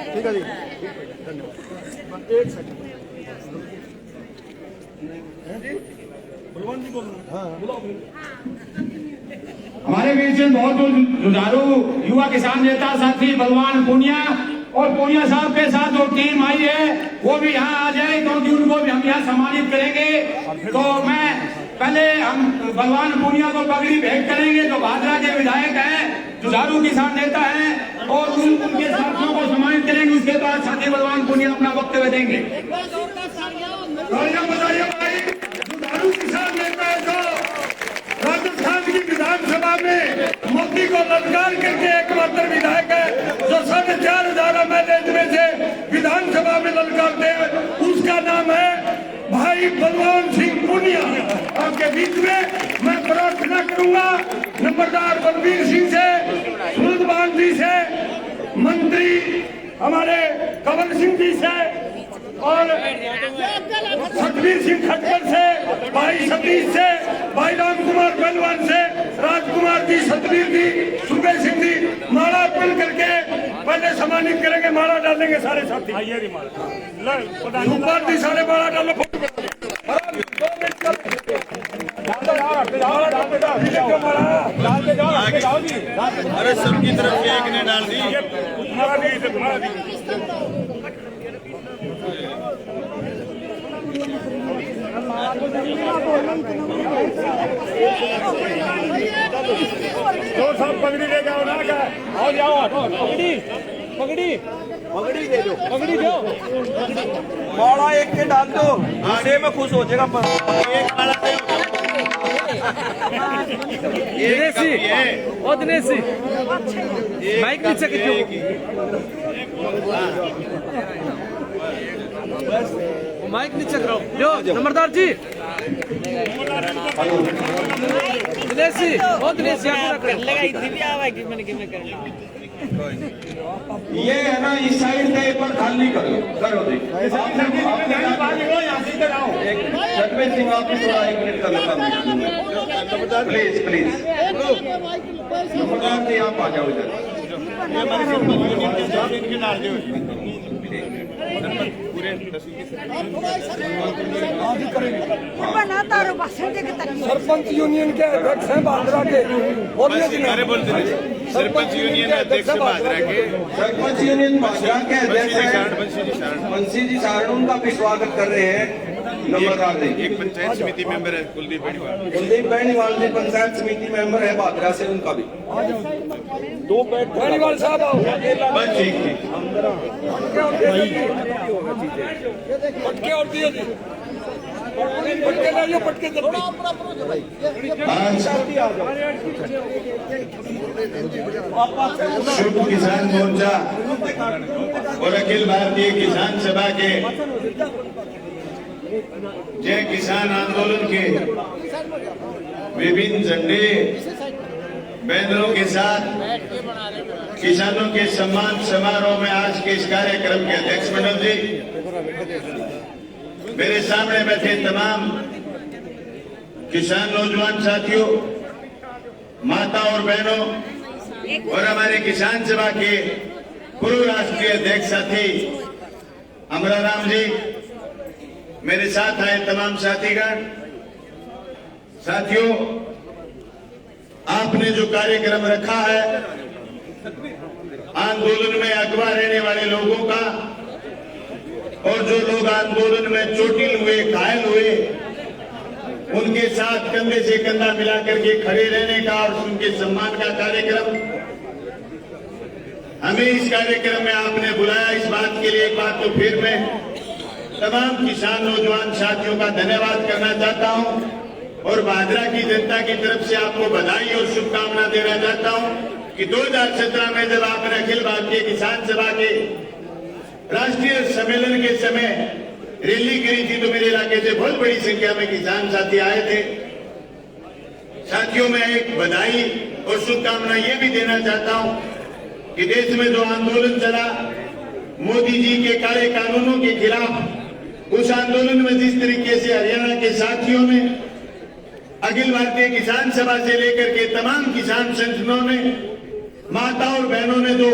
ठीक है जी, धन्यवाद। एक सेकंड बलवान जी बोल। हमारे बीच से बहुत जुझारू युवा किसान नेता साथी बलवान पूनिया और पूनिया साहब के साथ जो टीम आई है वो भी यहाँ आ जाए, क्योंकि उनको भी हम यहाँ सम्मानित करेंगे। तो मैं पहले हम बलवान पूनिया को पगड़ी भेंट करेंगे, जो भादरा के विधायक हैं, जुझारू किसान नेता हैं, और उनके साथियों को सम्मानित करेंगे। उसके बाद साथी बलवान पूनिया अपना वक्तव्य देंगे। जुझारू किसान नेता है जो राजस्थान की विधानसभा में मोदी को ललकार करके एकमात्र विधायक है जो 4,500 एमएलए में से विधानसभा में ललकारते हैं, उसका नाम है भाई बलवान सिंह पूनिया। आपके बीच में मैं प्रार्थना करूंगा नंबरदार बलवीर सिंह से, सुरजबान जी से, मंत्री हमारे कंवर सिंह जी से और सतवीर सिंह खटकर से, भाई सतीश से, भाई राम कुमार पहलवान से, राजकुमार जी, सतवीर जी, सुबह सिंह जी माला अर्पण करके पहले सम्मानित करेंगे। माला डालेंगे सारे साथी, सुपर जी सारे माला डालो। अरे सबकी तरफ से एक ने डाल दी। तो सब पगड़ी ले जाओ ना, आओ जाओ, पगड़ी पगड़ी पगड़ी दे दो, पगड़ी दो, माला एक के डाल दो, आने में खुश हो जाएगा। एक माला दिनेशी, ओ दिनेशी माइक नीचे कितने माइक नीचे करो जो नंबरदार जी। दिनेशी, ओ दिनेशी ये है ना, इस साइड से एक बार खाली करो देखो। सतवीर सिंह आप थोड़ा 1 मिनट का लेता प्लीज प्लीज। नंबरदार जी आप आ जाओ इधर। सरपंच यूनियन के अध्यक्ष हैं भादरा के, सरपंच यूनियन अध्यक्ष भादरा के, सरपंच यूनियन भादरा के अध्यक्ष बंसी जी सारण, उनका भी स्वागत कर रहे हैं नंबरदार जी। एक पंचायत समिति मेंबर है कुलदीप बेनीवाल जी पंचायत समिति मेंबर है भादरा से, उनका भी। दो बेनीवाल साहब आओ, बस ठीक ठीक। पटके और दिए पटके लाइए, पटके शुभ किसान मोर्चा और अखिल भारतीय किसान सभा के जय किसान आंदोलन के विभिन्न झंडे बैनरों के साथ किसानों के सम्मान समारोह में आज के इस कार्यक्रम के अध्यक्ष मंडल जी, मेरे सामने बैठे तमाम किसान नौजवान साथियों, माता और बहनों और हमारे किसान सभा के पूर्व राष्ट्रीय अध्यक्ष साथी अमराराम जी, मेरे साथ आए तमाम साथीगण, साथियों, आपने जो कार्यक्रम रखा है आंदोलन में अगवा रहने वाले लोगों का और जो लोग आंदोलन में चोटिल हुए, घायल हुए, उनके साथ कंधे से कंधा मिलाकर के खड़े रहने का और उनके सम्मान का कार्यक्रम, हमें इस कार्यक्रम में आपने बुलाया। इस बात के लिए एक बात तो फिर मैं तमाम किसान नौजवान साथियों का धन्यवाद करना चाहता हूं और भादरा की जनता की तरफ से आपको बधाई और शुभकामना देना चाहता हूं कि 2017 में जब आपने अखिल भारतीय किसान सभा के राष्ट्रीय सम्मेलन के समय रैली करी थी तो मेरे इलाके से बहुत बड़ी संख्या में किसान साथी आए थे। साथियों, मैं एक बधाई और शुभकामना ये भी देना चाहता हूं कि देश में जो आंदोलन चला मोदी जी के काले कानूनों के खिलाफ, उस आंदोलन में जिस तरीके से हरियाणा के साथियों ने अखिल भारतीय किसान सभा से लेकर के तमाम किसान संगठनों ने, माता और बहनों ने जो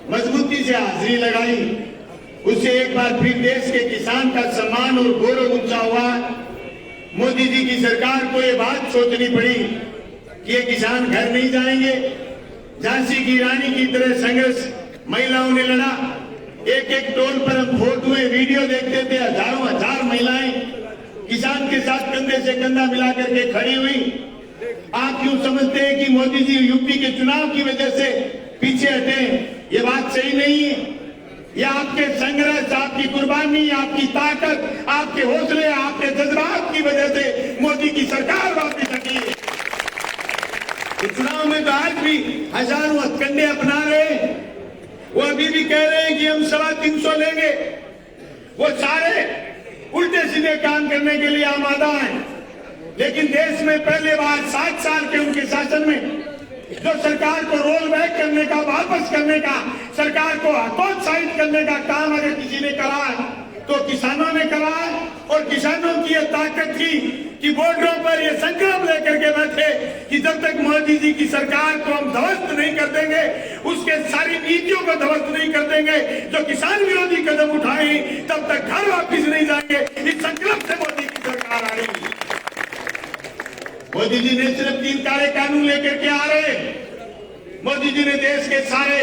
मजबूती से हाजिरी लगाई, उससे एक बार फिर देश के किसान का सम्मान और गौरव ऊंचा हुआ। मोदी जी की सरकार को ये बात सोचनी पड़ी कि ये किसान घर नहीं जाएंगे। झांसी की रानी की तरह संघर्ष महिलाओं ने लड़ा। एक एक टोल पर हम फोटोएं वीडियो देखते थे, हजारों हजार महिलाएं किसान के साथ कंधे से कंधा मिलाकर के खड़ी हुई। आप क्यों समझते हैं कि मोदी जी यूपी के चुनाव की वजह से पीछे हटे? ये बात सही नहीं है। ये आपके संघर्ष, आपकी कुर्बानी, आपकी ताकत, आपके हौसले, आपके जज्बात की वजह से मोदी की सरकार वापस हटी है। तो चुनाव में तो आज भी हजारों हथकंडे अपना रहे हैं। वो अभी भी कह रहे हैं कि हम 350 लेंगे। वो सारे उल्टे सीधे काम करने के लिए आमादा हैं। लेकिन देश में पहले बार 7 साल के उनके शासन में जो सरकार को रोल बैक करने का, वापस करने का, सरकार को हतोत्साहित करने का काम अगर किसी ने करा है तो किसानों ने करा है। और किसानों की यह ताकत थी कि बॉर्डरों पर ये संकल्प लेकर के बैठे कि जब तक मोदी जी की सरकार को हम ध्वस्त नहीं कर देंगे, उसके सारी नीतियों को ध्वस्त नहीं कर देंगे, जो किसान विरोधी कदम उठाए, तब तक घर वापिस नहीं जाएंगे। इस संकल्प से मोदी की सरकार आ रही है। मोदी जी ने सिर्फ 3 काले कानून लेकर के आ रहे। मोदी जी ने देश के सारे,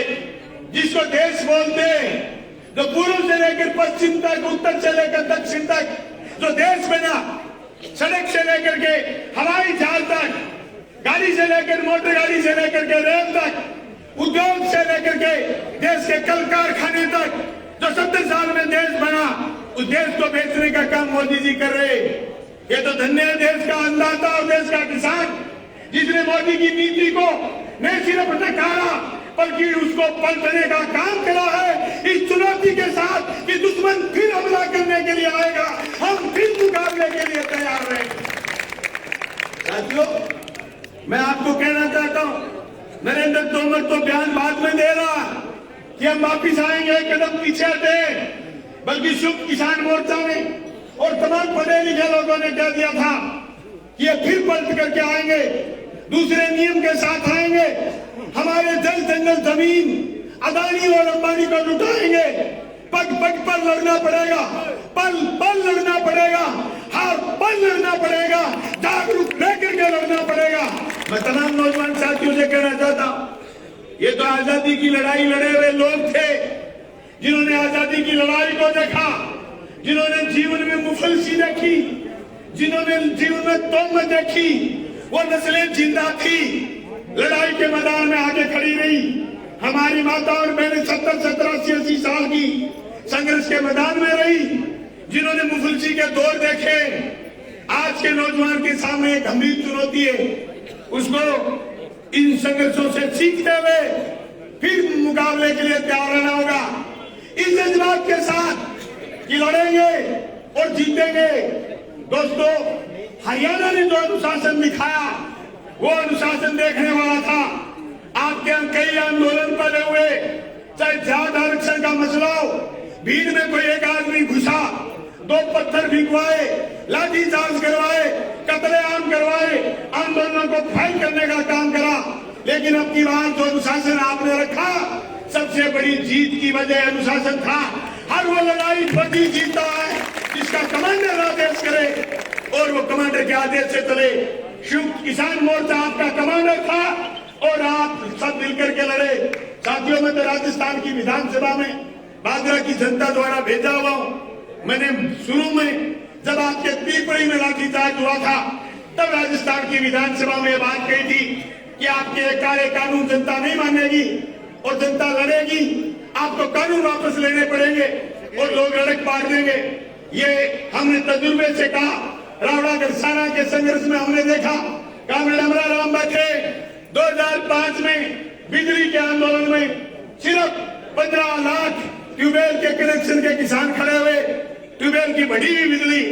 जिसको देश बोलते हैं, जो पूर्व से लेकर पश्चिम तक, उत्तर से लेकर दक्षिण तक जो देश बना, सड़क से लेकर के हवाई जहाज तक, गाड़ी से लेकर मोटर गाड़ी से लेकर के रेल तक, उद्योग से लेकर के देश के कल कारखाने तक, जो 70 साल में देश बना, उस देश को बेचने का काम मोदी जी कर रहे। ये तो धन्य है देश का अन्नदाता और देश का किसान, जिसने मोदी की नीति को न सिर्फ नकारा बल्कि उसको पलटने का काम करा है। इस चुनौती के साथ कि दुश्मन फिर हमला करने के लिए आएगा, हम फिर मुकाबले के लिए तैयार रहेंगे। साथियों, मैं आपको कहना चाहता हूं, नरेंद्र तोमर तो बयान बाद में दे रहा कि हम वापिस आएंगे, एक कदम पीछे हटे, बल्कि संयुक्त किसान मोर्चा ने और तमाम पढ़े लिखे लोगों ने कह दिया था कि ये फिर पलट करके आएंगे, दूसरे नियम के साथ आएंगे, हमारे जल जंगल जमीन अदानी और अंबानी को लुटाएंगे। पग पग पर लड़ना पड़ेगा, पल पल लड़ना पड़ेगा, हर पल लड़ना पड़ेगा, जागरूक लेकर के लड़ना पड़ेगा। मैं तमाम नौजवान साथियों से कहना चाहता हूं, ये तो आजादी की लड़ाई लड़े हुए लोग थे, जिन्होंने आजादी की लड़ाई को देखा, जिन्होंने जीवन में मुफलसी देखी, जिन्होंने जीवन में तोमत देखी। वो नस्लें जिंदा थी, लड़ाई के मैदान में आगे खड़ी रही। हमारी माता और बहनें 70, 70, 80 साल की संघर्ष के मैदान में रही, जिन्होंने मुफलसी के दौर देखे। आज के नौजवान के सामने एक गंभीर चुनौती है, उसको इन संघर्षों से सीखते हुए फिर मुकाबले के लिए तैयार रहना होगा, इस जज्बात के साथ कि लड़ेंगे और जीतेंगे। दोस्तों, हरियाणा ने जो अनुशासन दिखाया, वो अनुशासन देखने वाला था। आपके यहाँ कई आंदोलन पड़े हुए, चाहे जाट आरक्षण का मसला हो, भीड़ में कोई एक आदमी घुसा, 2 पत्थर भिगवाए, लाठी चार्ज करवाए, कत्लेआम करवाए, आंदोलनों को फाइल करने का काम करा। लेकिन अब की बात जो अनुशासन आपने रखा, सबसे बड़ी जीत की वजह अनुशासन था। हर वो लड़ाई बड़ी जीतता है जिसका कमांडर आदेश करे और वो कमांडर के आदेश से चले। संयुक्त किसान मोर्चा आपका कमांडर था और आप सब मिलकर के लड़े। साथियों, मैं तो राजस्थान की विधानसभा में बागरा की जनता द्वारा भेजा हुआ हूं। मैंने शुरू में जब आपके पीपड़ी में लाठीचार्ज हुआ था, तब राजस्थान की विधानसभा में बात कही थी कि आपके काले कानून जनता नहीं मानेगी और जनता लड़ेगी, आपको कानून वापस लेने पड़ेंगे और लोग लड़क पार देंगे। ये हमने तजुर्बे से कहा। रावड़ा गरसाना के संघर्ष में हमने देखा, कामरेड अमराराम बैठे 2005 में बिजली के आंदोलन में सिर्फ 15 लाख ट्यूबवेल के कनेक्शन के किसान खड़े हुए, ट्यूबवेल की बढ़ी हुई बिजली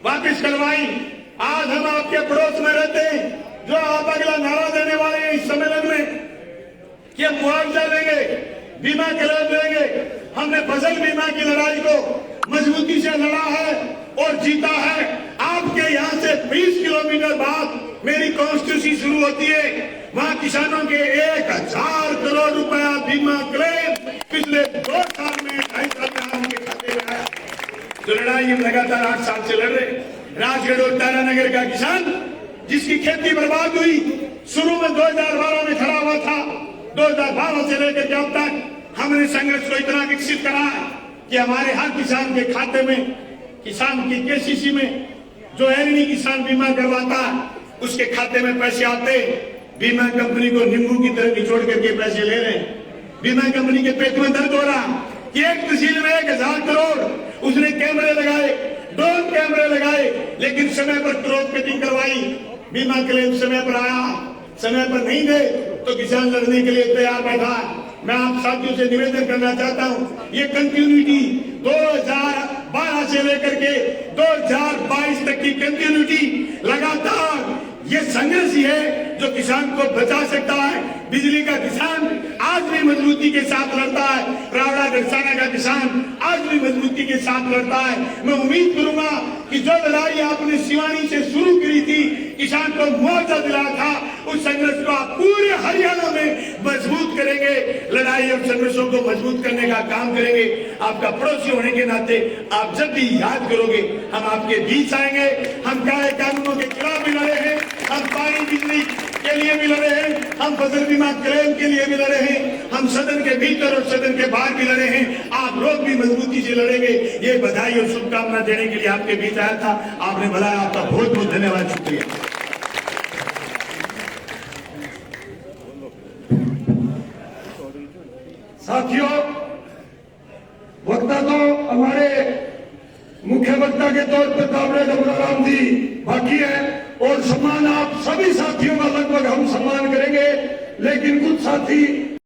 वापस करवाई। आज हम आपके पड़ोस में रहते हैं, जो आप अगला नारा देने वाले हैं इस सम्मेलन में कि हम मुआवजा देंगे, बीमा करा देंगे। हमने फसल बीमा की लड़ाई को मजबूती से लड़ा है और जीता है। आपके यहाँ से 20 किलोमीटर बाद मेरी कॉन्स्टिट्यूंसी शुरू होती है, वहां किसानों के 1000 करोड़ रुपया बीमा क्लेम पिछले 2 साल में 2.5 साल में उनके खाते में आया। तो लड़ाई हम लगातार 8 साल से लड़ रहे। राजगढ़ और तारानगर का किसान जिसकी खेती बर्बाद हुई, शुरू में 2012 में खड़ा हुआ था, 2012 से लेकर के अब तक हमने संघर्ष को इतना विकसित करा कि हमारे हर किसान के खाते में, किसान की केसीसी में जो एग्री किसान बीमा करवाता उसके खाते में पैसे आते। बीमा कंपनी को नींबू की तरह निचोड़ करके पैसे ले रहे। बीमा कंपनी के पेट में दर्द हो रहा कि एक तहसील में 1000 करोड़ उसने कैमरे लगाए, ड्रोन कैमरे लगाए, लेकिन समय पर क्रॉप कटिंग करवाई, बीमा क्लेम समय पर आया, समय पर नहीं गए तो किसान लड़ने के लिए तैयार बैठा। मैं आप साथियों से निवेदन करना चाहता हूं, ये कंटिन्यूटी 2012 से लेकर के 2022 तक की कंटिन्यूटी लगातार ये संघर्ष ही है जो किसान को बचा सकता है। बिजली का किसान आज भी मजबूती के साथ लड़ता है, रावड़ा गढ़साना का किसान आज भी मजबूती के साथ लड़ता है। मैं उम्मीद करूंगा कि जो लड़ाई आपने सिवानी से शुरू करी थी, किसान को मुआवजा दिला था, उस संघर्ष को आप पूरे हरियाणा में मजबूत करेंगे, लड़ाई और संघर्षों को मजबूत करने का काम करेंगे। आपका पड़ोसी होने के नाते आप जब भी याद करोगे हम आपके बीच आएंगे। हम काले कानूनों के खिलाफ भी लड़े हैं, हम पानी बिजली के लिए भी लड़े हैं, हम फसल बीमा क्लेम के लिए भी लड़े हैं, हम सदन के भीतर और सदन के बाहर भी लड़े हैं। आप लोग भी मजबूती से लड़ेंगे, ये बधाई और शुभकामना देने के लिए आपके बीच आया था। आपने बुलाया, आपका बहुत बहुत धन्यवाद, शुक्रिया। साथियों, वक्ता तो हमारे मुख्य वक्ता के तौर पर कामरेड डबराराम जी बाकी है और सम्मान आप सभी साथियों का लगभग हम सम्मान करेंगे, लेकिन कुछ साथी